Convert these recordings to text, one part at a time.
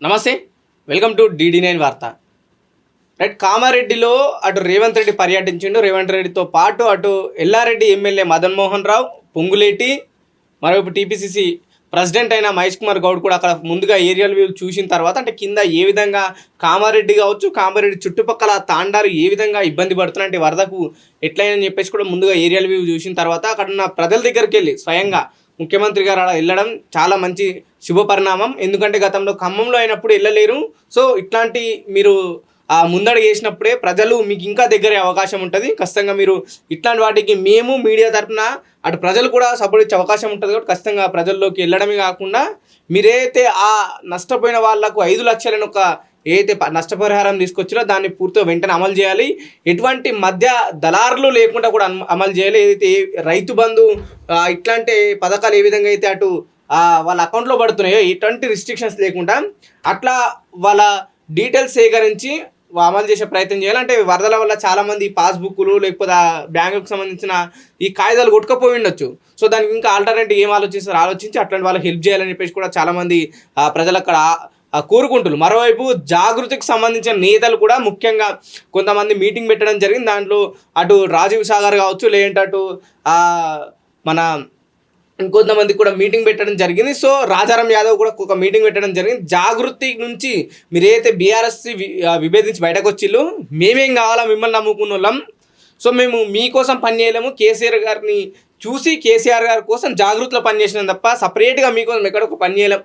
నమస్తే, welcome to DD9 వార్త. Right, కామారెడ్డిలో అటు రేవంత్ రెడ్డి పర్యటించిండు. రేవంత్ రెడ్డితో పాటు అటు ఎల్లారెడ్డి ఎమ్మెల్యే మదన్ మోహన్ రావు, పొంగులేటి, మరోవైపు TPCC ప్రెసిడెంట్ అయిన మహేష్ కుమార్ గౌడ్ కూడా అక్కడ ముందుగా ఏరియల్ వ్యూ చూసిన తర్వాత అంటే కింద ఏ విధంగా కామారెడ్డి కావచ్చు, కామారెడ్డి చుట్టుపక్కల తాండారు ఏ విధంగా ఇబ్బంది పడుతున్నా అంటే వరదకు ఎట్లయినని చెప్పేసి కూడా ముందుగా ఏరియల్ వ్యూ చూసిన తర్వాత అక్కడ ఉన్న ప్రజల దగ్గరికి వెళ్ళి స్వయంగా ముఖ్యమంత్రి గారు అలా వెళ్ళడం చాలా మంచి శుభపరిణామం. ఎందుకంటే గతంలో ఖమ్మంలో అయినప్పుడు వెళ్ళలేరు. సో ఇట్లాంటి మీరు ముందడుగు వేసినప్పుడే ప్రజలు మీకు ఇంకా దగ్గర అవకాశం ఉంటుంది. ఖచ్చితంగా మీరు ఇట్లాంటి వాటికి మేము మీడియా తరఫున అటు ప్రజలు కూడా సపోర్ట్ ఇచ్చే అవకాశం ఉంటుంది. కాబట్టి ఖచ్చితంగా ప్రజల్లోకి వెళ్ళడమే కాకుండా మీరైతే ఆ నష్టపోయిన వాళ్లకు 5 లక్షలను ఒక ఏదైతే నష్టపరిహారం తీసుకొచ్చినా దాన్ని పూర్తిగా వెంటనే అమలు చేయాలి. ఎటువంటి మధ్య దళారులు లేకుండా కూడా అమలు చేయాలి. ఏదైతే రైతు బంధు ఇట్లాంటి పథకాలు ఏ విధంగా అయితే అటు వాళ్ళ అకౌంట్లో పడుతున్నాయో ఎటువంటి రిస్ట్రిక్షన్స్ లేకుండా అట్లా వాళ్ళ డీటెయిల్స్ సేకరించి అమలు చేసే ప్రయత్నం చేయాలి. అంటే వరదల వల్ల చాలామంది పాస్బుక్లు లేకపోతే బ్యాంకులకు సంబంధించిన ఈ కాగితాలు కొట్టుకపోయి ఉండొచ్చు. సో దానికి ఇంకా ఆల్టర్నేటివ్ ఏం ఆలోచించి అట్లాంటి వాళ్ళకి హెల్ప్ చేయాలని చెప్పేసి కూడా చాలామంది ప్రజలు అక్కడ కోరుకుంటున్నారు. మరోవైపు జాగృతికి సంబంధించిన నేతలు కూడా ముఖ్యంగా కొంతమంది మీటింగ్ పెట్టడం జరిగింది. దాంట్లో అటు రాజీవ్ సాగర్ కావచ్చు, లేదంటే అటు మన ఇంకొంతమంది కూడా మీటింగ్ పెట్టడం జరిగింది. సో రాజారాం యాదవ్ కూడా ఒక మీటింగ్ పెట్టడం జరిగింది. జాగృతి నుంచి మీరు ఏదైతే బీఆర్ఎస్ విభేదించి బయటకు వచ్చిళ్ళు, మేమేం కావాలా మిమ్మల్ని నమ్ముకున్న వాళ్ళం, సో మేము మీకోసం పని చేయలేము, కేసీఆర్ గారిని చూసి కేసీఆర్ గారి కోసం జాగృతిలో పనిచేసినాం తప్ప సపరేట్గా మీకోసం ఎక్కడ ఒక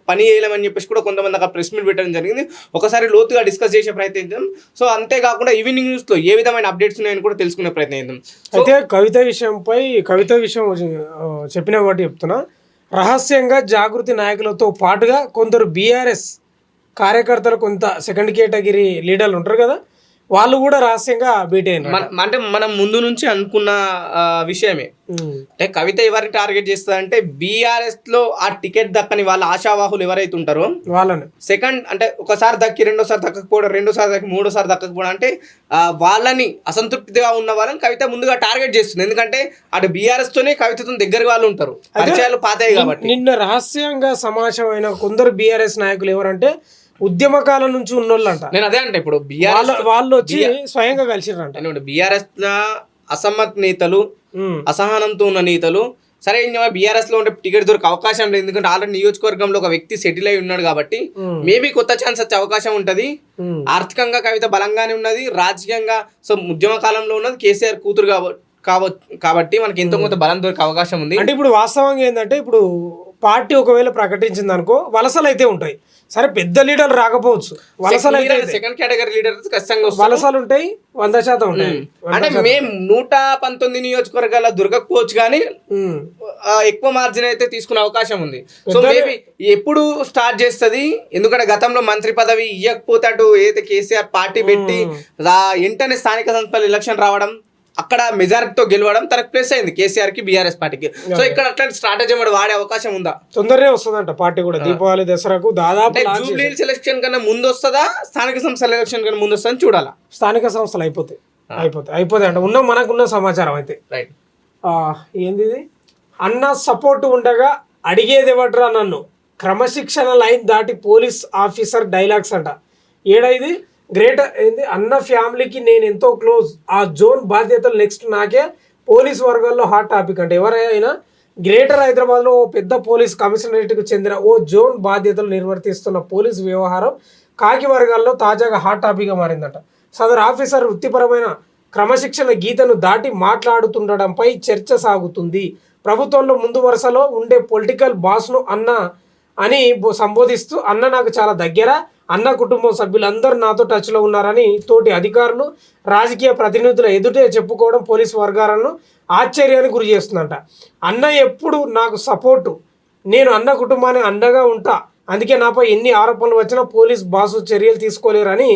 పని చేయలేమని చెప్పేసి కూడా కొంతమంది అక్కడ ప్రెస్ మీట్ పెట్టడం జరిగింది. ఒకసారి లోతుగా డిస్కస్ చేసే ప్రయత్నం. సో అంతేకాకుండా ఈవినింగ్ న్యూస్లో ఏ విధమైన అప్డేట్స్ ఉన్నాయని కూడా తెలుసుకునే ప్రయత్నం. అయితే కవిత విషయం చెప్పిన వాటి చెప్తున్నా. రహస్యంగా జాగృతి నాయకులతో పాటుగా కొందరు బీఆర్ఎస్ కార్యకర్తలు, కొంత సెకండ్ కేటగిరీ లీడర్లు ఉంటారు కదా, వాళ్ళు కూడా రహస్యంగా భేటీ అయినారు. అంటే మనం ముందు నుంచి అనుకున్న విషయమే. అంటే కవిత ఎవరిని టార్గెట్ చేస్తుందంటే బీఆర్ఎస్ లో ఆ టికెట్ దక్కని వాళ్ళ ఆశావాహులు ఎవరైతే ఉంటారో వాళ్ళని సెకండ్ అంటే ఒకసారి దక్కి రెండోసారి దక్కకపోవడం, రెండోసారి దక్కి మూడోసారి దక్కకపోవడం అంటే వాళ్ళని అసంతృప్తిగా ఉన్న వాళ్ళని కవిత ముందుగా టార్గెట్ చేస్తుంది. ఎందుకంటే అటు బీఆర్ఎస్ తోనే కవితతో దగ్గర వాళ్ళు ఉంటారు, పరిచయాలు పాతాయి కాబట్టి. నిన్న రహస్యంగా సమాచారమైన కొందరు బీఆర్ఎస్ నాయకులు ఎవరంటే ఉద్యమకాలం నుంచి ఉన్నోళ్ళంట. నేను అదే అంటే ఇప్పుడు వాళ్ళు వచ్చి స్వయంగా కలిసిరంట. బీఆర్ఎస్ అసమ్మత్ నేతలు, అసహనంతో ఉన్న నేతలు, సరే బీఆర్ఎస్ లో ఉంటే టికెట్ దొరికే అవకాశం లేదు. ఎందుకంటే ఆల్రెడీ నియోజకవర్గంలో ఒక వ్యక్తి సెటిల్ అయి ఉన్నాడు కాబట్టి మేబీ కొత్త ఛాన్స్ వచ్చే అవకాశం ఉంటది. ఆర్థికంగా కవిత బలంగానే ఉన్నది, రాజకీయంగా సో ఉద్యమ కాలంలో ఉన్నది కేసీఆర్ కూతురు కాబట్టి మనకి ఎంతో కొంత బలం దొరికే అవకాశం ఉంది. అంటే ఇప్పుడు వాస్తవంగా ఏంటంటే ఇప్పుడు పార్టీ ఒకవేళ ప్రకటించింది అనుకో, వలసలు అయితే ఉంటాయి. సరే పెద్ద లీడర్ రాకపోవచ్చు, వలసలు అయితే సెకండ్ కేటగిరీ లీడర్ ఖచ్చితంగా వలసలు ఉంటాయి, 100% ఉంటాయి. అంటే మేము 119 నియోజకవర్గాల దొరకకపోవచ్చు కానీ ఎక్కువ మార్జిన్ అయితే తీసుకునే అవకాశం ఉంది. సో మేబీ ఎప్పుడు స్టార్ట్ చేస్తుంది, ఎందుకంటే గతంలో మంత్రి పదవి ఇవ్వకపోతే అటు ఏదైతే కేసీఆర్ పార్టీ పెట్టి వెంటనే స్థానిక సంస్థల ఎలక్షన్ రావడం, అక్కడ మెజారిటీతో గెలవడం తనకు ప్లస్ అయింది కేసీఆర్ కి, బీఆర్ఎస్ పార్టీకి. సో ఇక్కడ అట్లాంటి స్ట్రాటజీ వాడే అవకాశం ఉందా? తొందరనే వస్తుందంట పార్టీ కూడా. దీపావళి దసరాకు దాదాపు జూబ్లీ ఎలక్షన్ కన్నా ముందు వస్తుందా, స్థానిక సంస్థల ఎలక్షన్ కన్నా ముందు వస్తుందని చూడాలా. స్థానిక సంస్థలు అయిపోతాయి అంటే మనకున్న సమాచారం అయితే. రైట్, ఏంది అన్న సపోర్ట్ ఉండగా అడిగేది ఎవట్రా నన్ను, క్రమశిక్షణ లైన్ దాటి పోలీస్ ఆఫీసర్ డైలాగ్స్ అంట. ఏడైది గ్రేటర్ ఏంది, అన్న ఫ్యామిలీకి నేను ఎంతో క్లోజ్, ఆ జోన్ బాధ్యతలు నెక్స్ట్ నాకే, పోలీస్ వర్గాల్లో హాట్ టాపిక్ అంటే ఎవరైనా గ్రేటర్ హైదరాబాద్లో ఓ పెద్ద పోలీస్ కమిషనరేట్కు చెందిన ఓ జోన్ బాధ్యతలు నిర్వర్తిస్తున్న పోలీసు వ్యవహారం కాకి వర్గాల్లో తాజాగా హాట్ టాపిక్గా మారిందట. సదరు ఆఫీసర్ వృత్తిపరమైన క్రమశిక్షణ గీతను దాటి మాట్లాడుతుండడంపై చర్చ సాగుతుంది. ప్రభుత్వంలో ముందు వరుసలో ఉండే పొలిటికల్ బాస్ను అన్న అని సంబోధిస్తూ, అన్న నాకు చాలా దగ్గర, అన్న కుటుంబం సభ్యులందరూ నాతో టచ్లో ఉన్నారని తోటి అధికారులు, రాజకీయ ప్రతినిధుల ఎదుటే చెప్పుకోవడం పోలీసు వర్గాలను ఆశ్చర్యానికి గురి చేస్తుందంట. అన్న ఎప్పుడు నాకు సపోర్టు, నేను అన్న కుటుంబానికి అండగా ఉంటా, అందుకే నాపై ఎన్ని ఆరోపణలు వచ్చినా పోలీస్ బాసు చర్యలు తీసుకోలేరని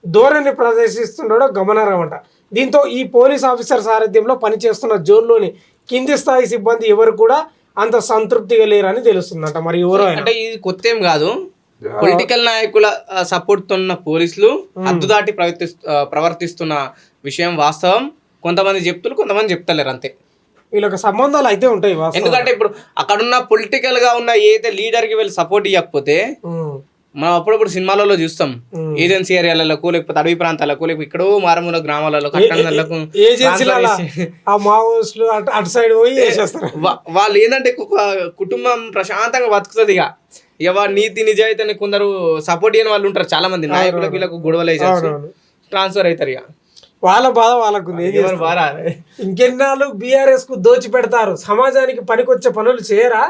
ధోరణి ప్రదర్శిస్తున్నాడో గమనార్హమంట. దీంతో ఈ పోలీస్ ఆఫీసర్ సారథ్యంలో పనిచేస్తున్న జోన్లోని కింది స్థాయి సిబ్బంది ఎవరు కూడా అంత సంతృప్తిగా లేరని తెలుస్తుందంట. మరి ఎవరో అంటే ఇది కొత్త ఏం కాదు, పొలిటికల్ నాయకుల సపోర్ట్ ఉన్న పోలీసులు హద్దు దాటి ప్రవర్తిస్తున్న విషయం వాస్తవం. కొంతమంది చెప్తున్నారు, కొంతమంది చెప్తలేరు, అంతే. వీళ్ళకి సంబంధాలు అయితే ఉంటాయి. ఎందుకంటే ఇప్పుడు అక్కడున్న పొలిటికల్ గా ఉన్న ఏదైతే లీడర్ కి వీళ్ళు సపోర్ట్ ఇవ్వకపోతే మనం అప్పుడప్పుడు సినిమాలలో చూస్తాం ఏజెన్సీ ఏరియాలకు లేకపోతే అడవి ప్రాంతాలకు లేకపోతే ఇక్కడో మారుమూల గ్రామాలలో కట్టడాలకు ఏజెన్సీల ఆ మావోయిస్టులు అటు సైడ్ పోయి చేసేస్తారు. వాళ్ళు ఏంటంటే కుటుంబం ప్రశాంతంగా బతుకుతుంది. ఇక వాడు నీతి నిజాయితీని కొందరు సపోర్ట్ చేయని వాళ్ళు ఉంటారు చాలా మంది నాయకులకు వీళ్ళకు గొడవలు వేసేసి ట్రాన్స్ఫర్ అవుతారు. ఇక వాళ్ళ బాధ వాళ్ళకు ఇంకెన్నాళ్ళు బీఆర్ఎస్ కు దోచి పెడతారు, సమాజానికి పనికొచ్చే పనులు చేయరా,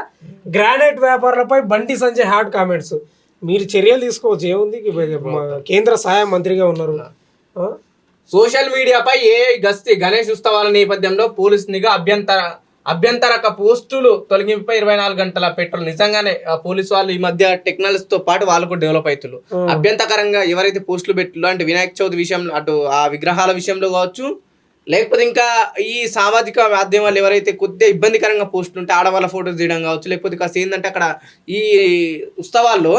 granite వ్యాపారులపై Bandi Sanjay hot comments. మీరు చర్యలు తీసుకోవచ్చు, ఏముంది, కేంద్ర సహాయ మంత్రిగా ఉన్నారు. సోషల్ మీడియాపై గస్తీ గణేష్ ఉత్సవాల నేపథ్యంలో పోలీస్ నిఘా అభ్యంతరక పోస్టులు తొలగింపుపై 24 గంటల పెట్రోల్. నిజంగానే పోలీసు వాళ్ళు ఈ మధ్య టెక్నాలజీతో పాటు వాళ్ళు కూడా డెవలప్ అవుతున్నారు. అభ్యంతకరంగా ఎవరైతే పోస్టులు పెట్టిలో అంటే వినాయక చవితి విషయంలో అటు ఆ విగ్రహాల విషయంలో కావచ్చు, లేకపోతే ఇంకా ఈ సామాజిక మాధ్యమాలు ఎవరైతే కొద్దిగా ఇబ్బందికరంగా పోస్టులు ఉంటే ఆడవాళ్ళ ఫోటోస్ తీయడం కావచ్చు, లేకపోతే కాస్త ఏంటంటే అక్కడ ఈ ఉత్సవాల్లో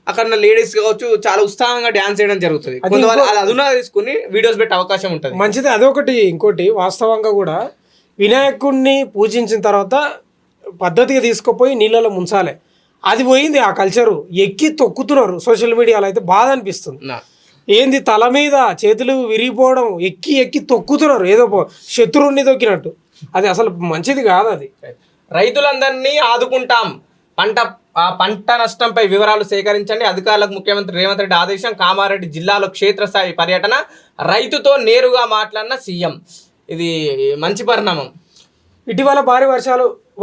అక్కడ లేడీస్ కావచ్చు చాలా ఉత్సాహంగా డాన్స్ చేయడం జరుగుతుంది. కొంతమంది అది అదునా తీసుకుని వీడియోస్ పెట్టే అవకాశం ఉంటుంది. మంచిది అదొకటి. ఇంకోటి వాస్తవంగా కూడా వినాయకుడిని పూజించిన తర్వాత పద్ధతిగా తీసుకుపోయి నీళ్ళలో ముంచాలి. అది పోయింది ఆ కల్చరు, ఎక్కి తొక్కుతున్నారు సోషల్ మీడియాలో. అయితే బాధ అనిపిస్తుంది. ఏంది తల మీద చేతులు విరిగిపోవడం, ఎక్కి తొక్కుతున్నారు ఏదో శత్రువుని తొక్కినట్టు. అది అసలు మంచిది కాదు. అది రైతులందరినీ ఆదుకుంటాం, పంట నష్టంపై వివరాలు సేకరించండి, అధికారులకు ముఖ్యమంత్రి రేవంత్ రెడ్డి ఆదేశం. కామారెడ్డి జిల్లాలో క్షేత్రస్థాయి పర్యటన, రైతుతో నేరుగా మాట్లాడిన సీఎం. ఇది మంచి పరిణామం. ఇటీవల భారీ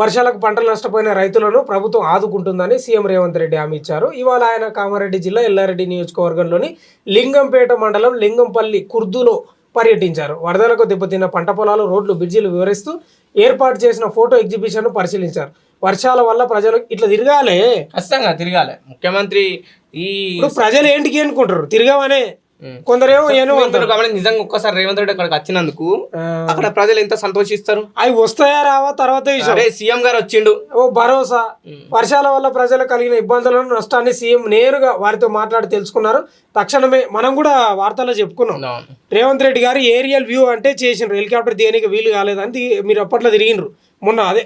వర్షాలకు పంటలు నష్టపోయిన రైతులను ప్రభుత్వం ఆదుకుంటుందని సీఎం రేవంత్ రెడ్డి హామీ ఇచ్చారు. ఇవాళ ఆయన కామారెడ్డి జిల్లా ఎల్లారెడ్డి నియోజకవర్గంలోని లింగంపేట మండలం లింగంపల్లి కుర్దులో పర్యటించారు. వరదలకు దెబ్బతిన్న పంట పొలాలు, రోడ్లు, బ్రిడ్జిలు వివరిస్తూ ఏర్పాటు చేసిన ఫోటో ఎగ్జిబిషన్ పరిశీలించారు. వర్షాల వల్ల ప్రజలు ఇట్లా తిరగాలి, ఖచ్చితంగా తిరగాలి. ముఖ్యమంత్రి ప్రజలు ఏంటికి అనుకుంటారు తిరగమనే, కొందరేమో నిజంగా ఒక్కసారి రేవంత్ రెడ్డి అక్కడికి వచ్చినందుకు అక్కడ ప్రజలు ఎంత సంతోషిస్తారు. అవి వస్తాయా రావా తర్వాత సీఎం గారు వచ్చిండు, ఓ భరోసా. వర్షాల వల్ల ప్రజలకు కలిగిన ఇబ్బందులను, నష్టాన్ని సీఎం నేరుగా వారితో మాట్లాడి తెలుసుకున్నారు. తక్షణమే మనం కూడా వార్తల్లో చెప్పుకున్నాం, రేవంత్ రెడ్డి గారు ఏరియల్ వ్యూ అంటే చేసిండ్రు, హెలికాప్టర్ దేనికి వీలు కాలేదని మీరు అప్పట్లో తిరిగిండ్రు. మొన్న అదే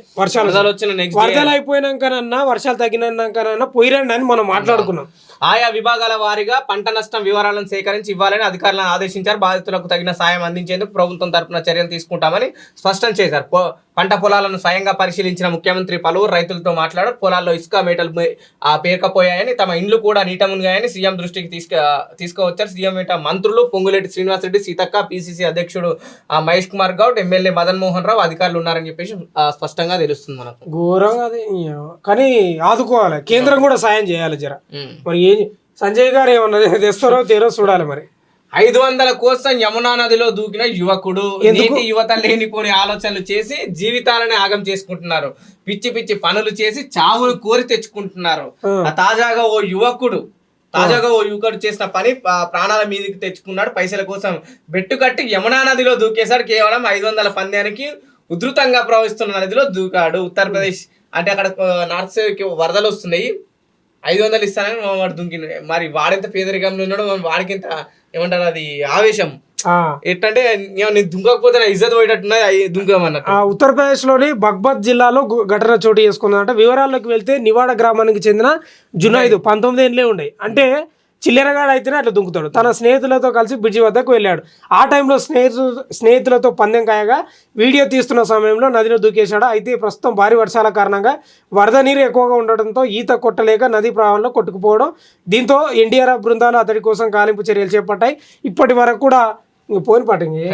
వరదలు అయిపోయినాకనన్నా వర్షాలు తగ్గినాకనన్నా పోయిరండి అని మనం మాట్లాడుకున్నాం. ఆయా విభాగాల వారీగా పంట నష్టం వివరాలను సేకరించి ఇవ్వాలని అధికారులను ఆదేశించారు. బాధితులకు తగిన సాయం అందించేందుకు ప్రభుత్వం తరపున చర్యలు తీసుకుంటామని స్పష్టం చేశారు. పంట పొలాలను స్వయంగా పరిశీలించిన ముఖ్యమంత్రి పలువురు రైతులతో మాట్లాడారు. పొలాల్లో ఇసుక మేటలు పేరుకపోయాయని, తమ ఇండ్లు కూడా నీట మునిగాయని సీఎం దృష్టికి తీసుకువచ్చారు. సీఎం వెంట మంత్రులు పొంగులేటి శ్రీనివాసరెడ్డి, సీతక్క, పిసిసి అధ్యక్షుడు మహేష్ కుమార్ గౌడ్, ఎమ్మెల్యే మదన్ మోహన్ రావు అధికారులు ఉన్నారని చెప్పేసి స్పష్టంగా తెలుస్తుంది మనకు. ఘోరంగా కానీ ఆదుకోవాలి, కేంద్రం కూడా సాయం చేయాలి జర. మరి సంజయ్ గారు ఏమన్నా తెస్తారో తీరో చూడాలి. మరి 500 కోసం యమునా నదిలో దూకిన యువకుడు. నీటి యువత లేనిపోని ఆలోచనలు చేసి జీవితాలని ఆగం చేసుకుంటున్నారు. పిచ్చి పిచ్చి పనులు చేసి చావును కోరి తెచ్చుకుంటున్నారు. తాజాగా ఓ యువకుడు చేసిన పని ప్రాణాల మీదకి తెచ్చుకున్నాడు. పైసల కోసం బెట్టు కట్టి యమునా నదిలో దూకేశాడు. కేవలం 500 పంద్యానికి ఉధృతంగా ప్రవహిస్తున్న నదిలో దూకాడు. ఉత్తరప్రదేశ్ అంటే అక్కడ నార్త్ వరదలు వస్తున్నాయి, 500 ఇస్తానని వాడు దుంకిండు. మరి వాడెంత పేదరికంలో ఉన్నాడు, వాడికి ఎంత ఏమంటారు అది ఆవేశం. ఎట్టంటే నేను దుంకకపోతే నా ఇజ్జత్ పోయేటట్టున్నది దుంకమన్నట్టు. ఉత్తరప్రదేశ్ లోని బగ్బత్ జిల్లాలో ఘటన చోటు చేసుకుందంట. వివరాల్లోకి వెళ్తే నివాడ గ్రామానికి చెందిన జునైదు 19 ఏళ్ళే ఉన్నాయి. అంటే చిల్లెరగాడు అయితేనే అట్లా దుంకుతాడు. తన స్నేహితులతో కలిసి బ్రిడ్జి వద్దకు వెళ్ళాడు. ఆ టైంలో స్నేహితులతో పందెం కాయగా వీడియో తీస్తున్న సమయంలో నదిలో దూకేశాడు. అయితే ప్రస్తుతం భారీ వర్షాల కారణంగా వరద నీరు ఎక్కువగా ఉండడంతో ఈత కొట్టలేక నదీ ప్రవాహంలో కొట్టుకుపోవడం. దీంతో ఎన్డీఆర్ఎఫ్ బృందాలు అతడి కోసం గాలింపు చర్యలు చేపట్టాయి. ఇప్పటి వరకు కూడా పోని పట్టింది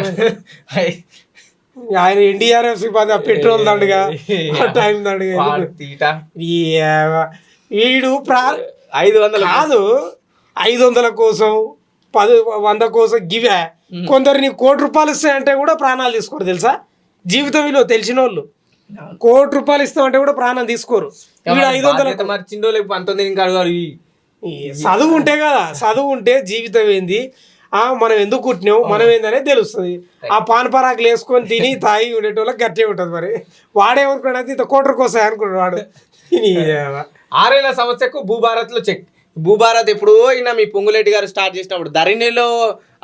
ఆయన ఎన్డీఆర్ఎఫ్ సిబ్బంది పెట్రోల్ దండగా టైం దండగా. వీడు 500 కాదు, 500 కోసం 100 కోసం గివే. కొందరు నీకు ₹1 ఇస్తాయంటే కూడా ప్రాణాలు తీసుకోరు తెలుసా. జీవితం విలువ తెలిసిన వాళ్ళు ₹1 ఇస్తామంటే కూడా ప్రాణం తీసుకోరు. వీడు 500 మర్చిండో లేక 19 ఇంకా అడగాలి. చదువు ఉంటే కదా, చదువు ఉంటే జీవితం ఏంది, మనం ఎందుకు పుట్టినాం, మనం ఏందనేది తెలుస్తుంది. ఆ పానపరాకులు వేసుకొని తిని తాగి ఉండేటోళ్ళకి గట్టే ఉంటుంది. మరి వాడేమనుకున్నాడు ఇంత ₹1 కోసం అనుకున్నాడు వాడు. 6 ఏళ్ల సమస్యకు భూభారత్లో చెక్. భూభారత్ ఎప్పుడో అయినా మీ పొంగులేటి గారు స్టార్ట్ చేసినప్పుడు ధరణిలో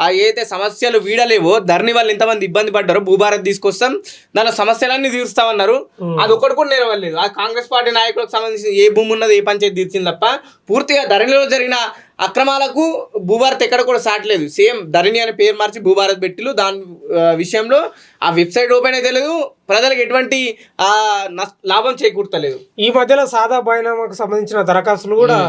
ఆ ఏదైతే సమస్యలు వీడలేవో ధరణి వాళ్ళు ఎంతమంది ఇబ్బంది పడ్డారో భూభారత్ తీసుకొస్తాం దాని సమస్యలన్నీ తీరుస్తామన్నారు. అది ఒకటి కూడా నెరవేరలేదు. ఆ కాంగ్రెస్ పార్టీ నాయకులకు సంబంధించి ఏ భూమి ఉన్నది ఏ పంచాయతీ తీర్చింది తప్ప పూర్తిగా ధరణిలో జరిగిన అక్రమాలకు భూభారత్ ఎక్కడ కూడా సాటలేదు. సేమ్ ధరణి అనే పేరు మార్చి భూభారత్ పెట్టిలు. దాని విషయంలో ఆ వెబ్సైట్ ఓపెన్ అయితే లేదు, ప్రజలకు ఎటువంటి లాభం చేకూర్తలేదు. ఈ మధ్యలో సాదా బైనామాకు సంబంధించిన దరఖాస్తులు కూడా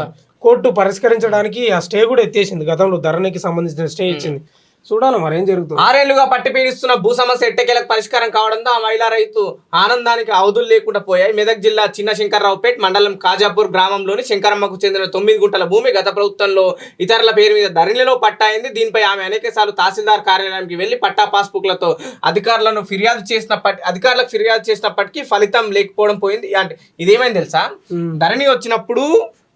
కోర్టు పరిష్కరించడానికి ఆ స్టే కూడా ఎత్తేసింది. గతంలో ధరణికి సంబంధించిన స్టే ఇచ్చింది. చూడాలి మరి ఏం జరుగుతుంది. 6 ఏళ్లుగా పట్టి పీడిస్తున్న భూ సమస్య ఎట్టకేలకు పరిష్కారం కావడంతో ఆ మహిళా రైతు ఆనందానికి అవధులు లేకుండా పోయాయి. మెదక్ జిల్లా చిన్న శంకర్రావుపేట్ మండలం కాజాపూర్ గ్రామంలోని శంకరమ్మకు చెందిన 9 గుంటల భూమి గత ప్రభుత్వంలో ఇతరుల పేరు మీద ధరణిలో పట్టాయింది. దీనిపై ఆమె అనేకసార్లు తహసీల్దార్ కార్యాలయానికి వెళ్లి పట్టా పాస్బుక్లతో అధికారులకు ఫిర్యాదు చేసినప్పటికీ ఫలితం లేకపోవడం పోయింది. అంటే ఇదేమైంది తెలుసా, ధరణి వచ్చినప్పుడు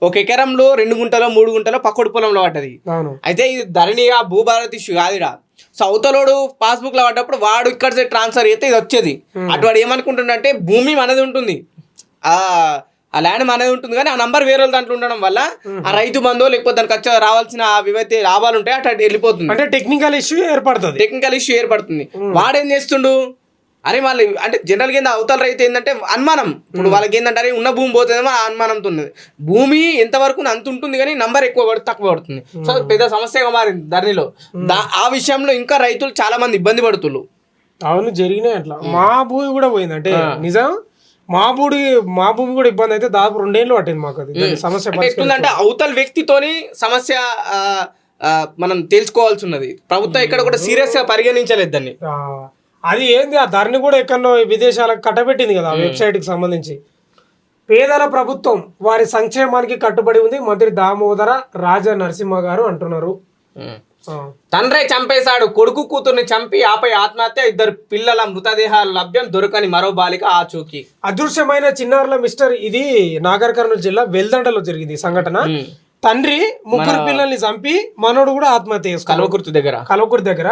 1 ఎకరంలో 2 గుంటలో 3 గుంటలో పక్కడు పొలంలో పడ్డది. అయితే ఇది ధరణిగా భూభారత్ ఇష్యూ కాదురా. సో అవతలోడు పాస్బుక్ లో పడ్డప్పుడు వాడు ఇక్కడ ట్రాన్స్ఫర్ అయితే ఇది వచ్చేది. అటు వాడు ఏమనుకుంటుండంటే భూమి మనది ఉంటుంది, ఆ ల్యాండ్ మనది ఉంటుంది, కానీ ఆ నంబర్ వేరే దాంట్లో ఉండడం వల్ల ఆ రైతు బంధు లేకపోతే దానికి రావాల్సిన ఏవైతే లాభాలు ఉంటాయి అటు వెళ్ళిపోతుంది. అంటే టెక్నికల్ ఇష్యూ ఏర్పడుతుంది. వాడేం చేస్తుండు, అరే వాళ్ళు అంటే జనరల్గా ఏంది అవతల రైతు ఏంటంటే అనుమానం. ఇప్పుడు వాళ్ళకి ఏంటంటే అరే ఉన్న భూమి పోతుందేమో ఆ అనుమానంతో ఉన్నది. భూమి ఎంతవరకు అంత ఉంటుంది కానీ నంబర్ తక్కువ పడుతుంది. సో పెద్ద సమస్యగా మారింది ధరణిలో. ఆ విషయంలో ఇంకా రైతులు చాలా మంది ఇబ్బంది పడుతున్నారు. అవును, జరిగినాయి అట్లా. మా భూమి కూడా పోయింది అంటే నిజం. మా భూమి కూడా ఇబ్బంది అయితే దాదాపు 2 ఏళ్ళు పట్టింది మాకు. అది సమస్య ఎట్లుందంటే అవతల వ్యక్తితోని సమస్య మనం తెలుసుకోవాల్సి ఉన్నది. ప్రభుత్వం ఇక్కడ కూడా సీరియస్ గా పరిగణించలేదు దాన్ని. అది ఏంది, ఆ ధరణి కూడా ఎక్కడో విదేశాలకు కట్టబెట్టింది కదా వెబ్సైట్ కి సంబంధించి. పేదల ప్రభుత్వం వారి సంక్షేమానికి కట్టుబడి ఉంది మంత్రి దామోదర రాజ నరసింహ గారు అంటున్నారు. తండ్రే చంపేశాడు, కొడుకు కూతుర్ని చంపి ఆపై ఆత్మహత్య, 2 పిల్లల మృతదేహాలు లభ్యం, దొరకని మరో బాలిక ఆచూకీ. అదృశ్యమైన చిన్నారుల మిస్టర్. ఇది నాగర్ కర్నూలు జిల్లా వెల్దండలో జరిగింది సంఘటన. తండ్రి 3 పిల్లల్ని చంపి మనోడు కూడా ఆత్మహత్య చేసుకున్నాడు కల్వకుర్తి దగ్గర.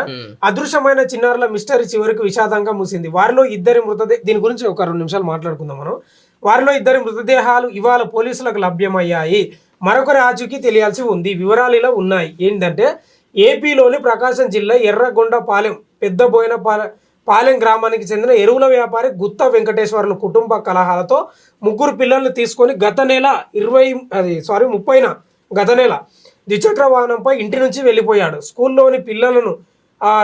అదృశ్యమైన చిన్నారుల మిస్టరీ చివరికి విషాదంగా మూసింది. వారిలో 2 మృతదేహాలు, దీని గురించి ఒక 2 నిమిషాలు మాట్లాడుకుందాం మనం. వారిలో 2 మృతదేహాలు ఇవాళ పోలీసులకు లభ్యమయ్యాయి. మరొకరి ఆచూకీ తెలియాల్సి ఉంది. వివరాలు ఇలా ఉన్నాయి. ఏంటంటే ఏపీలోని ప్రకాశం జిల్లా ఎర్రగొండపాలెం పెద్దబోయిన పాలెం గ్రామానికి చెందిన ఎరువుల వ్యాపారి గుత్తా వెంకటేశ్వర్లు కుటుంబ కలహాలతో 3 పిల్లల్ని తీసుకొని గత నెల 30న ద్విచక్ర వాహనంపై ఇంటి నుంచి వెళ్ళిపోయాడు. స్కూల్లోని పిల్లలను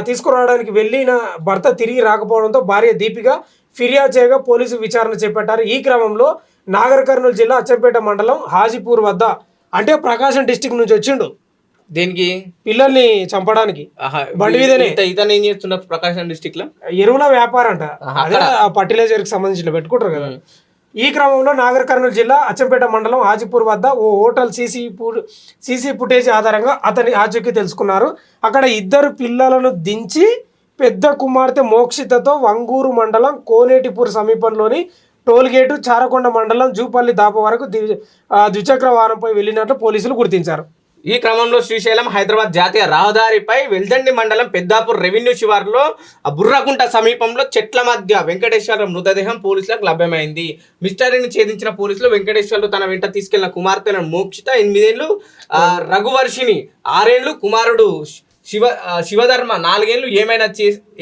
తీసుకురావడానికి వెళ్ళిన భర్త తిరిగి రాకపోవడంతో భార్య దీపిక ఫిర్యాదు చేయగా పోలీసు విచారణ చేపట్టారు. ఈ క్రమంలో నాగర్ కర్నూలు జిల్లా అచ్చంపేట మండలం హాజీపూర్ వద్ద, అంటే ప్రకాశం డిస్టిక్ నుంచి వచ్చిండు దేనికి, పిల్లల్ని చంపడానికి. బండి మీదనే. ఇతను ఏం చేస్తున్నారు ప్రకాశం డిస్టిక్ లో? ఎరువుల వ్యాపారం అంట. అదే ఫర్టిలైజర్ కి సంబంధించిన పెట్టుకుంటారు కదా. ఈ క్రమంలో నాగర్ కర్నూలు జిల్లా అచ్చంపేట మండలం హాజీపూర్ వద్ద ఓ హోటల్ సీసీ ఫుటేజ్ ఆధారంగా అతని ఆచూకీ తెలుసుకున్నారు. అక్కడ 2 పిల్లలను దించి పెద్ద కుమార్తె మోక్షితతో వంగూరు మండలం కోనేటిపూర్ సమీపంలోని టోల్గేటు చారకొండ మండలం జూపల్లి దాప వరకు ద్విచక్ర వాహనంపై వెళ్ళినట్లు పోలీసులు గుర్తించారు. ఈ క్రమంలో శ్రీశైలం హైదరాబాద్ జాతీయ రహదారిపై వెల్దండి మండలం పెద్దాపూర్ రెవెన్యూ శివారులో బుర్రకుంట సమీపంలో చెట్ల మధ్య వెంకటేశ్వర మృతదేహం పోలీసులకు లభ్యమైంది. మిస్టరీని ఛేదించిన పోలీసులు వెంకటేశ్వర్లు తన వెంట తీసుకెళ్లిన కుమార్తెలను మోక్షిత 8 ఏళ్లు, రఘువర్షిని 6 ఏళ్లు, కుమారుడు శివధర్మ 4 ఏళ్లు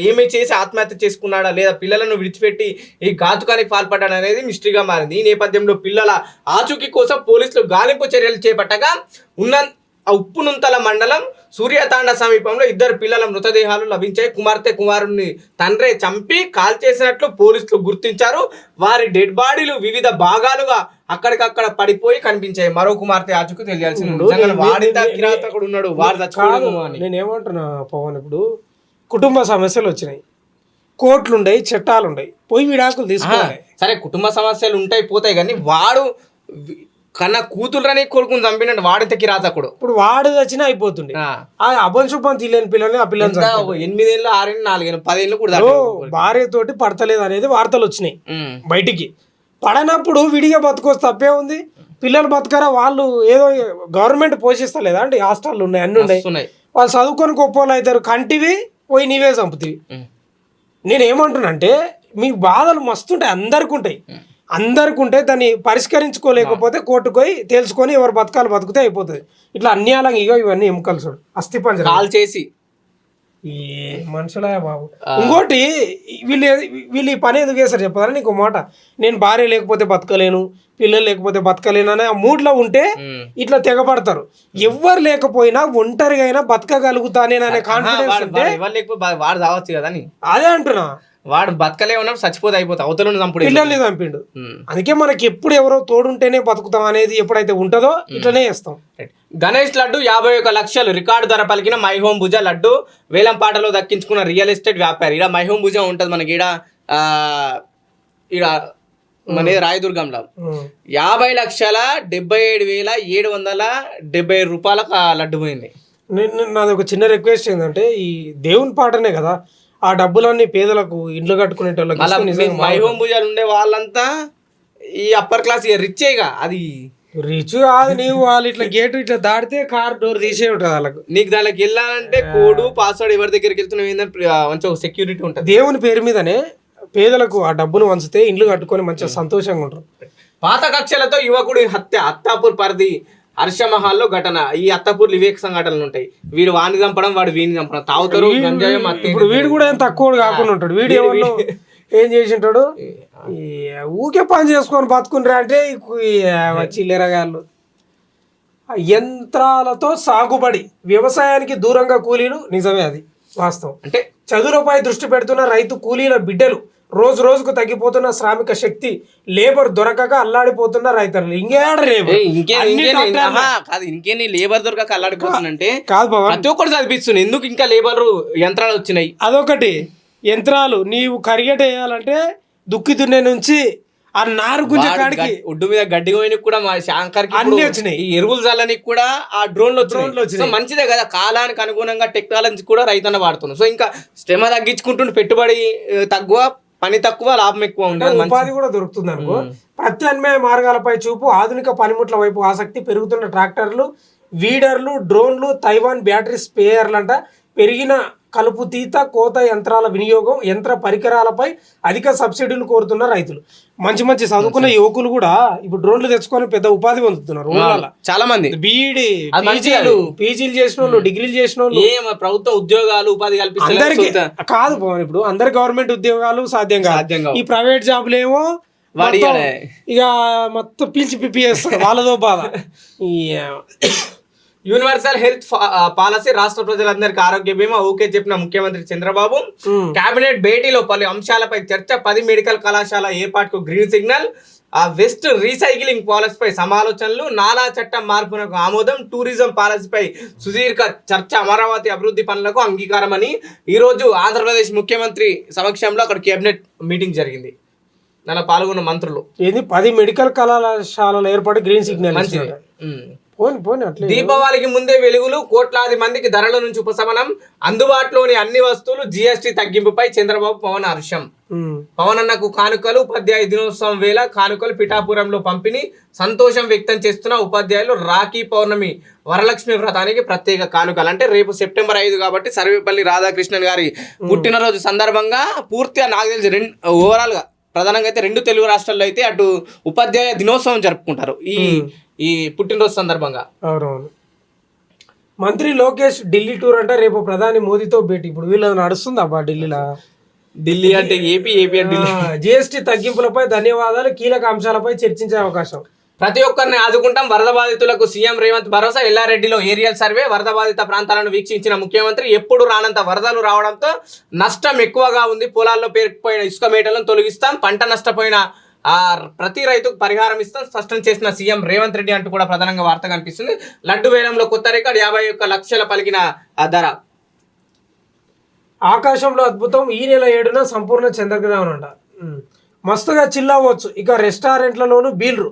ఏమీ చేసి ఆత్మహత్య చేసుకున్నాడా లేదా పిల్లలను విడిచిపెట్టి ఈ ఘాతుకానికి పాల్పడ్డాడు అనేది మిస్టరీగా మారింది. ఈ నేపథ్యంలో పిల్లల ఆచూకీ కోసం పోలీసులు గాలింపు చర్యలు చేపట్టగా ఉప్పునుంతల మండలం సూర్యతాండ సమీపంలో 2 పిల్లల మృతదేహాలు లభించాయి. కుమారుడిని తండ్రే చంపి కాల్ చేసినట్లు పోలీసులు గుర్తించారు. వారి డెడ్ బాడీలు వివిధ భాగాలుగా అక్కడికక్కడ పడిపోయి కనిపించాయి. మరో కుమార్తె ఆచూకీ తెలియాల్సి ఉన్నాడు. నేనేమంటున్నా పవన్, ఇప్పుడు కుటుంబ సమస్యలు వచ్చినాయి, కోర్టులుండయి, చట్టాలుండయి, పోయి విడాకులు తీసుకోవాలి. సరే కుటుంబ సమస్యలు ఉంటాయి పోతాయి, కానీ వాడు కన్నా కూతురుని కొడుకుని చంపినట్టు వాడితే కిరాతకుడు. ఇప్పుడు వాడు వచ్చినా అయిపోతుంది. అభంశుభం తెలియని పిల్లల్ని, ఆ పిల్లలు 8 ఏళ్ళు, 6 ఏళ్ళు, 4 ఏళ్ళు, 10 ఏళ్ళు కూడా భార్యతోటి పడతలేదు అనేది వార్తలు వచ్చినాయి బయటికి. పడనప్పుడు విడిగా బతుకోవచ్చు, తప్పే ఉంది. పిల్లలు బతకరా, వాళ్ళు ఏదో గవర్నమెంట్ పోషిస్తలేదా అండి? హాస్టల్ ఉన్నాయి, అన్ని ఉన్నాయి. వాళ్ళు చదువుకొని గొప్పలు అవుతారు. కంటివి పోయి నీవే చంపుతీవి. నేనేమంటున్నా అంటే మీ బాధలు మస్తుంటాయి, అందరికి ఉంటాయి. అందరికి ఉంటే దాన్ని పరిష్కరించుకోలేకపోతే కోర్టుకు పోయి తెలుసుకొని ఎవరు బతకాలు బతుకుతే అయిపోతుంది. ఇట్లా అన్యాలంగా ఇగో ఇవన్నీ ఎముకలు చూడు అస్థిపంజరం కాల్ చేసి ఈ మనుషులే బాబు. ఇంకోటి వీళ్ళు ఈ పని ఎందుకు చేస్తారు చెప్పదా నీకు మాట, నేను భార్య లేకపోతే బతకలేను, పిల్లలు లేకపోతే బతకలేను అనే ఆ మూడ్లో ఉంటే ఇట్లా తెగపడతారు. ఎవ్వరు లేకపోయినా ఒంటరిగా అయినా బతకగలుగుతానేననే కాన్ఫిడెన్స్ ఉంటే ఎవరు లేకపోతే వాడు కావచ్చు కదా అని అదే అంటున్నా. వాడు బతకలే ఉన్నప్పుడు చచ్చిపోతే అయిపోతా అవతల చంపుడు పిల్లల్ని చంపిండు. అందుకే మనకి ఎప్పుడు ఎవరో తోడుంటేనే బతుకుతాం అనేది ఎప్పుడైతే ఉంటుందో ఇట్లనే చేస్తాం. గణేష్ లడ్డు 51 లక్షలు రికార్డు ధర పలికిన మైహోం భుజ లడ్డు వేలంపాటలో దక్కించుకున్న రియల్ ఎస్టేట్ వ్యాపారి. ఇక్కడ మైహోం భుజ ఉంటుంది మనకి ఈడ మన రాయదుర్గంలో 50,77,770 రూపాయలకు ఆ లడ్డు పోయింది. నాది ఒక చిన్న రిక్వెస్ట్ ఏంటంటే ఈ దేవుని పాటనే కదా ఆ డబ్బులన్నీ పేదలకు ఇండ్లు కట్టుకునే మైహోం భుజాలు ఉండే వాళ్ళంతా ఈ అప్పర్ క్లాస్ రిచ్గా అది రిచ్ కాదు. నీవు వాళ్ళు ఇట్లా గేట్ ఇట్లా దాటితే కార్ డోర్ తీసే ఉంటుంది వాళ్ళకు. నీకు దానికి వెళ్ళాలంటే కోడ్ పాస్వర్డ్ ఎవరి దగ్గరికి వెళ్తున్నావు ఏంటంటే మంచి ఒక సెక్యూరిటీ ఉంటుంది. దేవుని పేరు మీదనే పేదలకు ఆ డబ్బును వంచితే ఇండ్లు కట్టుకొని మంచిగా సంతోషంగా ఉంటారు. పాత కక్షలతో యువకుడి హత్య అత్తాపూర్ పరిధి హర్షమహాల్లో ఘటన. ఈ అత్తాపూర్ వివేక సంఘటనలు ఉంటాయి. వీడు వాడిని చంపడం వాడు వీడిని చంపడం తాగుతారు. ఇప్పుడు వీడు కూడా ఏం తక్కువ కాకుండా ఉంటాడు. వీడు ఎవరు ఏం చేసి ఉంటాడు ఊకే పని చేసుకొని బతుకుంటారు అంటే చిల్లెరగాళ్ళు. యంత్రాలతో సాగుబడి వ్యవసాయానికి దూరంగా కూలీలు నిజమే అది వాస్తవం. అంటే చదువులపై దృష్టి పెడుతున్న రైతు కూలీల బిడ్డలు రోజు రోజుకు తగ్గిపోతున్న శ్రామిక శక్తి లేబర్ దొరకక అల్లాడిపోతున్న రైతులు. ఇంకేం లేబర్ దొరకక అల్లాడిపోతున్నంటే కాదు ప్రతి ఒక్కటి చదివిస్తుంది. ఎందుకు ఇంకా లేబర్ యంత్రాలు వచ్చినాయి. అదొకటి యంత్రాలు నీవు కరిగేట వేయాలంటే దుక్కి దున్నే నుంచి ఆ నారు గుంజ కాడికి ఒడ్డు మీద గడ్డి పోయినకి కూడా మా శాంకర్కి అన్ని వచ్చినాయి. ఈ ఎరువులు చల్లనికి కూడా ఆ డ్రోన్లు వచ్చినాయి. మంచిదే కదా కాలానికి అనుగుణంగా టెక్నాలజీ కూడా రైతన్న వాడుతున్నాం. సో ఇంకా శ్రమ తగ్గించుకుంటుండే పెట్టుబడి తక్కువ పని తక్కువ లాభం ఎక్కువ ఉంటుంది. ఉపాధి కూడా దొరుకుతుంది అనుకో. ప్రత్యామ్నాయ మార్గాలపై చూపు ఆధునిక పనిముట్ల వైపు ఆసక్తి పెరుగుతున్న ట్రాక్టర్లు వీడర్లు డ్రోన్లు తైవాన్ బ్యాటరీ స్పేయర్లు అంట పెరిగిన కలుపు తీత కోత యంత్రాల వినియోగం యంత్ర పరికరాలపై అధిక సబ్సిడీలు కోరుతున్న రైతులు. మంచి మంచి చదువుకున్న యువకులు కూడా ఇప్పుడు డ్రోన్లు తెచ్చుకొని పెద్ద ఉపాధి పొందుతున్నారు. చాలా మంది బీఈడి పీజీలు చేసిన వాళ్ళు డిగ్రీలు చేసిన వాళ్ళు ప్రభుత్వ ఉద్యోగాలు ఉపాధి కల్పిస్తారు. అందరికి కాదు ఇప్పుడు అందరు గవర్నమెంట్ ఉద్యోగాలు సాధ్యం కాదు. ఈ ప్రైవేట్ జాబులు ఏమో ఇక మొత్తం పీల్చి పిప్పి చేస్తారు వాళ్ళతో బాధ. యూనివర్సల్ హెల్త్ పాలసీ రాష్ట్ర ప్రజలందరికీ ఆరోగ్య బీమా ఓకే చెప్పిన ముఖ్యమంత్రి చంద్రబాబు. కేబినెట్ భేటీలో పలు అంశాలపై చర్చ 10 మెడికల్ కళాశాల ఏర్పాటుకు గ్రీన్ సిగ్నల్. వెస్ట్ రీసైక్లింగ్ పాలసీపై సమాలోచనలు. నాలా చట్టం మార్పునకు ఆమోదం. టూరిజం పాలసీపై సుదీర్ఘ చర్చ. అమరావతి అభివృద్ధి పనులకు అంగీకారం అని ఈ రోజు ఆంధ్రప్రదేశ్ ముఖ్యమంత్రి సమక్షంలో అక్కడ కేబినెట్ మీటింగ్ జరిగింది. దానిలో పాల్గొన్న మంత్రులు 10 మెడికల్ కళాశాలల ఏర్పాటు గ్రీన్ సిగ్నల్. దీపావళికి ముందే వెలుగులు. కోట్లాది మందికి ధరల నుంచి ఉపశమనం. అందుబాటులోని అన్ని వస్తువులు. జీఎస్టీ తగ్గింపుపై చంద్రబాబు పవన్ హర్షం. పవన్ అన్నకు కానుకలు. ఉపాధ్యాయ దినోత్సవం వేళ కానుకలు పిఠాపురంలో పంపిణీ. సంతోషం వ్యక్తం చేస్తున్న ఉపాధ్యాయులు. రాఖీ పౌర్ణమి వరలక్ష్మి వ్రతానికి ప్రత్యేక కానుకలు. అంటే రేపు సెప్టెంబర్ 5 కాబట్టి సర్వేపల్లి రాధాకృష్ణన్ గారి పుట్టినరోజు సందర్భంగా పూర్తిగా నాకు తెలిసి ఓవరాల్ గా ప్రధానంగా అయితే 2 తెలుగు రాష్ట్రాల్లో అయితే అటు ఉపాధ్యాయ దినోత్సవం జరుపుకుంటారు ఈ పుట్టినరోజు సందర్భంగా. అవునవును. మంత్రి లోకేష్ ఢిల్లీ టూర్ అంటే రేపు ప్రధాని మోదీతో భేటీ. ఇప్పుడు వీళ్ళు నడుస్తుంది అబ్బా ఢిల్లీలో. ఢిల్లీ అంటే ఏపీ అంటే ఢిల్లీ. జిఎస్టీ తగ్గింపులపై ధన్యవాదాలు. కీలక అంశాలపై చర్చించే అవకాశం. ప్రతి ఒక్కరిని ఆదుకుంటాం. వరద బాధితులకు సీఎం రేవంత్ భరోసా. ఎల్లారెడ్డిలో ఏరియల్ సర్వే. వరద బాధిత ప్రాంతాలను వీక్షించిన ముఖ్యమంత్రి. ఎప్పుడు రానంత వరదలు రావడంతో నష్టం ఎక్కువగా ఉంది. పొలాల్లో పేరుకుపోయిన ఇసుక మేటలను తొలగిస్తాం. పంట నష్టపోయిన ప్రతి రైతుకు పరిహారం ఇస్తాం స్పష్టం చేసిన సీఎం రేవంత్ రెడ్డి అంటూ కూడా ప్రధానంగా వార్త కనిపిస్తుంది. లడ్డు వేలంలో కొత్త రికార్డు. 51 లక్షల పలికిన ధర. ఆకాశంలో అద్భుతం. ఈ నెల 7న సంపూర్ణ చంద్రగ్రహణం అంట. మస్తుగా చిల్లవచ్చు. ఇక రెస్టారెంట్లలోనూ బీల్రు.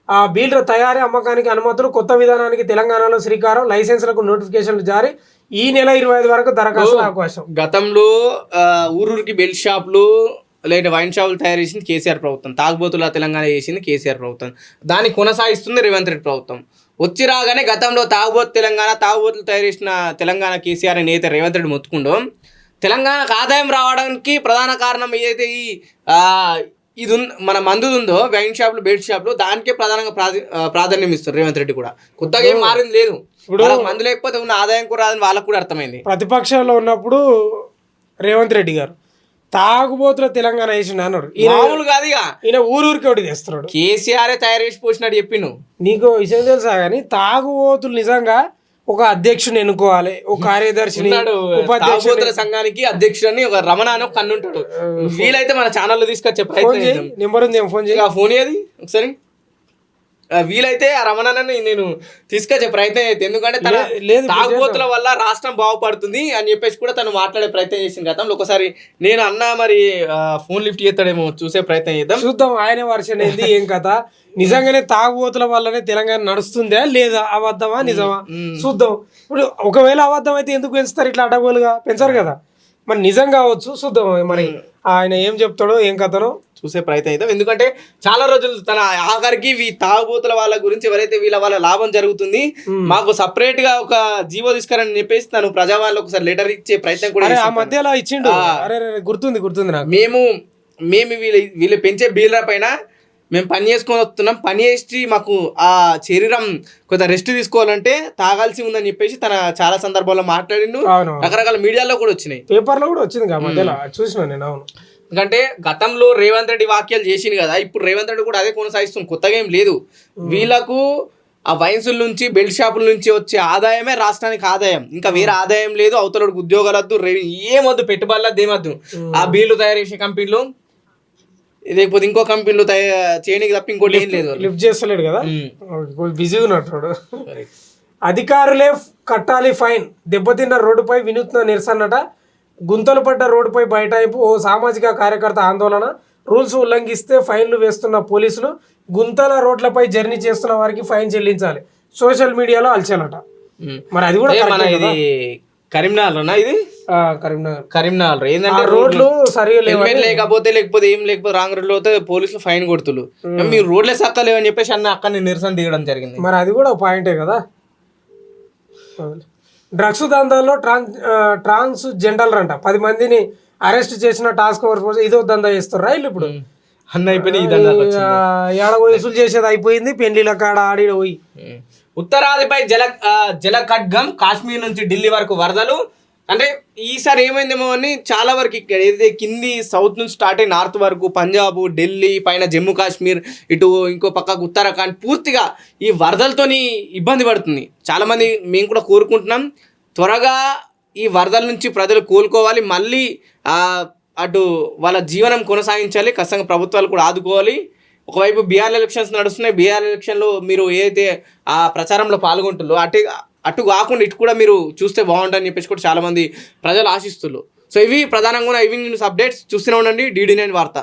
ఆ బీల్ర తయారీ అమ్మకానికి అనుమతులు. కొత్త విధానానికి తెలంగాణలో శ్రీకారం. లైసెన్స్లకు నోటిఫికేషన్లు జారీ. ఈ నెల 25 వరకు దరఖాస్తు అవకాశం. గతంలో ఊరూరికి బెల్ట్ షాపులు లేదా వైన్ షాపులు తయారు చేసింది కేసీఆర్ ప్రభుత్వం. తాగుబోతుల తెలంగాణ చేసింది కేసీఆర్ ప్రభుత్వం. దాన్ని కొనసాగిస్తుంది రేవంత్ రెడ్డి ప్రభుత్వం. వచ్చి రాగానే గతంలో తాగుబోతులు తయారు చేసిన తెలంగాణ కేసీఆర్ అని అయితే రేవంత్ రెడ్డి మొత్తుకుండో తెలంగాణకు ఆదాయం రావడానికి ప్రధాన కారణం ఏదైతే ఈ ఇది మన మందుది ఉందో వైన్ షాప్లు బెల్ట్ షాప్లు దానికే ప్రధానంగా ప్రాధాన్యం ఇస్తారు రేవంత్ రెడ్డి కూడా. కొత్తగా ఏం మారింది లేదు. వాళ్ళకి మందు లేకపోతే ఉన్న ఆదాయం కూడా రాదని వాళ్ళకు కూడా అర్థమైంది. ప్రతిపక్షంలో ఉన్నప్పుడు రేవంత్ రెడ్డి గారు తాగుబోతుల తెలంగాణ వేసిండు అన్నాడు. మామూలు కాదు ఇక ఈయన ఊరూరికి ఒకటి తెస్తున్నాడు. కేసీఆర్ తయారు చేసి పోసినట్టు చెప్పిను. నీకు విషయం తెలుసా కానీ తాగుబోతులు నిజంగా ఒక అధ్యక్షుని ఎన్నుకోవాలి, ఒక కార్యదర్శిని, తాగుబోతుల సంఘానికి అధ్యక్షుడని ఒక రమణ అని ఒక కన్ను ఉంటాడు. వీలైతే మన ఛానల్లో తీసుకొచ్చే ప్రయత్నం. నెంబర్ ఉంది, ఫోన్ చేయి. ఫోన్ ఏది ఒకసారి. వీలైతే ఆ రమణాన్ని నేను తీసుకొచ్చే ప్రయత్నం చేస్తే, ఎందుకంటే తన తాగుబోతుల వల్ల రాష్ట్రం బాగుపడుతుంది అని చెప్పేసి కూడా తను మాట్లాడే ప్రయత్నం చేసింది గతంలో. ఒకసారి నేను అన్నా మరి ఫోన్ లిఫ్ట్ చేస్తాడేమో, చూసే ప్రయత్నం చేద్దాం. చూద్దాం ఆయన వర్షన్ ఏంది, ఏం కథ. నిజంగానే తాగుబోతుల వల్లనే తెలంగాణ నడుస్తుందా లేదా, అబద్ధమా నిజమా చూద్దాం. ఇప్పుడు ఒకవేళ అబద్ధం అయితే ఎందుకు పెంచుతారు ఇట్లా అడ్డగోలుగా? పెంచారు కదా. మరి నిజం కావచ్చు, చూద్దాం మరి ఆయన ఏం చెప్తాడో ఏం కథనో చూసే ప్రయత్నం అవుతాం. ఎందుకంటే చాలా రోజులు తన ఆఖరికి తాగుబోతుల వాళ్ళ గురించి ఎవరైతే వాళ్ళ లాభం జరుగుతుంది, మాకు సపరేట్ గా ఒక జీవో తీసుకురని చెప్పేసి తను ప్రజావాళ్ళు ఒకసారి లెటర్ ఇచ్చే ప్రయత్నం కూడా ఆ మధ్యలో ఇచ్చిండు. గుర్తుంది నాకు. మేము వీళ్ళు పెంచే బీలరా పైన మేము పని చేసుకొని వస్తున్నాం, పని చేసి మాకు ఆ శరీరం కొంత రెస్ట్ తీసుకోవాలంటే తాగాల్సి ఉందని చెప్పేసి తన చాలా సందర్భాల్లో మాట్లాడిండు. రకరకాల మీడియాలో కూడా వచ్చినాయి, పేపర్లో కూడా వచ్చింది మధ్యలో చూసిన నేను. అవును, ఎందుకంటే గతంలో రేవంత్ రెడ్డి వాక్యాలు చేసింది కదా, ఇప్పుడు రేవంత్ రెడ్డి కూడా అదే కొనసాగిస్తుంది. కొత్తగా ఏం లేదు. వీళ్ళకు ఆ వైన్సుల నుంచి బెల్ట్ షాపుల నుంచి వచ్చే ఆదాయమే రాష్ట్రానికి ఆదాయం, ఇంకా వేరే ఆదాయం లేదు. అవతలకి ఉద్యోగాలు వద్దు, ఏమొద్దు, పెట్టుబడులద్దు, ఏమొద్దు. ఆ బీళ్లు తయారు చేసే కంపెనీలు లేకపోతే ఇంకో కంపెనీలు చేయడానికి తప్ప ఇంకోటి ఏం లేదు. లిఫ్ట్ చేస్తలేడు కదా, బిజీగా ఉన్నట్టు. అధికారులే కట్టాలి ఫైన్, దెబ్బతిన్న రోడ్డుపై వినూత్న నిరసనట. గుంతలు పడ్డ రోడ్డుపై బైఠాయింపు, ఓ సామాజిక కార్యకర్త ఆందోళన. రూల్స్ ఉల్లంఘిస్తే ఫైన్లు వేస్తున్న పోలీసులు, గుంతల రోడ్లపై జర్నీ చేస్తున్న వారికి ఫైన్ చెల్లించాలి. సోషల్ మీడియాలో అలచాలట. మరి అది కూడా ఇది కరీంనగర్ ఇది కరీంనగర్ ఏంటంటే రోడ్లు సరిగా లేకపోతే ఏం లేకపోతే రాంగ్ రోడ్లు పోతే పోలీసులు ఫైన్ కొడుతులు. మీరు రోడ్లే సక్కలేవు అని చెప్పేసి అక్కడ నిరసన దిగడం జరిగింది. మరి అది కూడా పాయింటే కదా. డ్రగ్స్ దందాల్లో ట్రాన్స్ జెండర్ అంట 10 మందిని అరెస్ట్ చేసిన టాస్క్ ఫోర్స్ ఇదో దందా చేస్తారు రైలు. ఇప్పుడు అన్న అయిపోయి ఏడ వయసులు చేసేది అయిపోయింది, పెళ్లిల కాడ ఆడి పోయి. ఉత్తరాదిపై జల ఖడ్గం, కాశ్మీర్ నుంచి ఢిల్లీ వరకు వరదలు. అంటే ఈసారి ఏమైందేమో అని చాలా వరకు ఇక్కడ ఏదైతే కింది సౌత్ నుంచి స్టార్ట్ అయ్యి నార్త్ వరకు పంజాబ్, ఢిల్లీ, పైన జమ్మూ కాశ్మీర్, ఇటు ఇంకో పక్కకు ఉత్తరాఖండ్ పూర్తిగా ఈ వరదలతోని ఇబ్బంది పడుతుంది. చాలామంది మేము కూడా కోరుకుంటున్నాం త్వరగా ఈ వరదల నుంచి ప్రజలు కోలుకోవాలి, మళ్ళీ అటు వాళ్ళ జీవనం కొనసాగించాలి. ఖచ్చితంగా ప్రభుత్వాలు కూడా ఆదుకోవాలి. ఒకవైపు బీఆర్ ఎలక్షన్స్ నడుస్తున్నాయి. బీఆర్ ఎలక్షన్లో మీరు ఏదైతే ఆ ప్రచారంలో పాల్గొంటున్నారో అటు కాకుండా ఇటు కూడా మీరు చూస్తే బాగుంటుందని చెప్పేసి కూడా చాలామంది ప్రజలు ఆశిస్తున్నారు. సో ఇవి ప్రధానంగా ఈవినింగ్ న్యూస్ అప్డేట్స్ చూస్తూనే ఉండండి DD9 వార్త.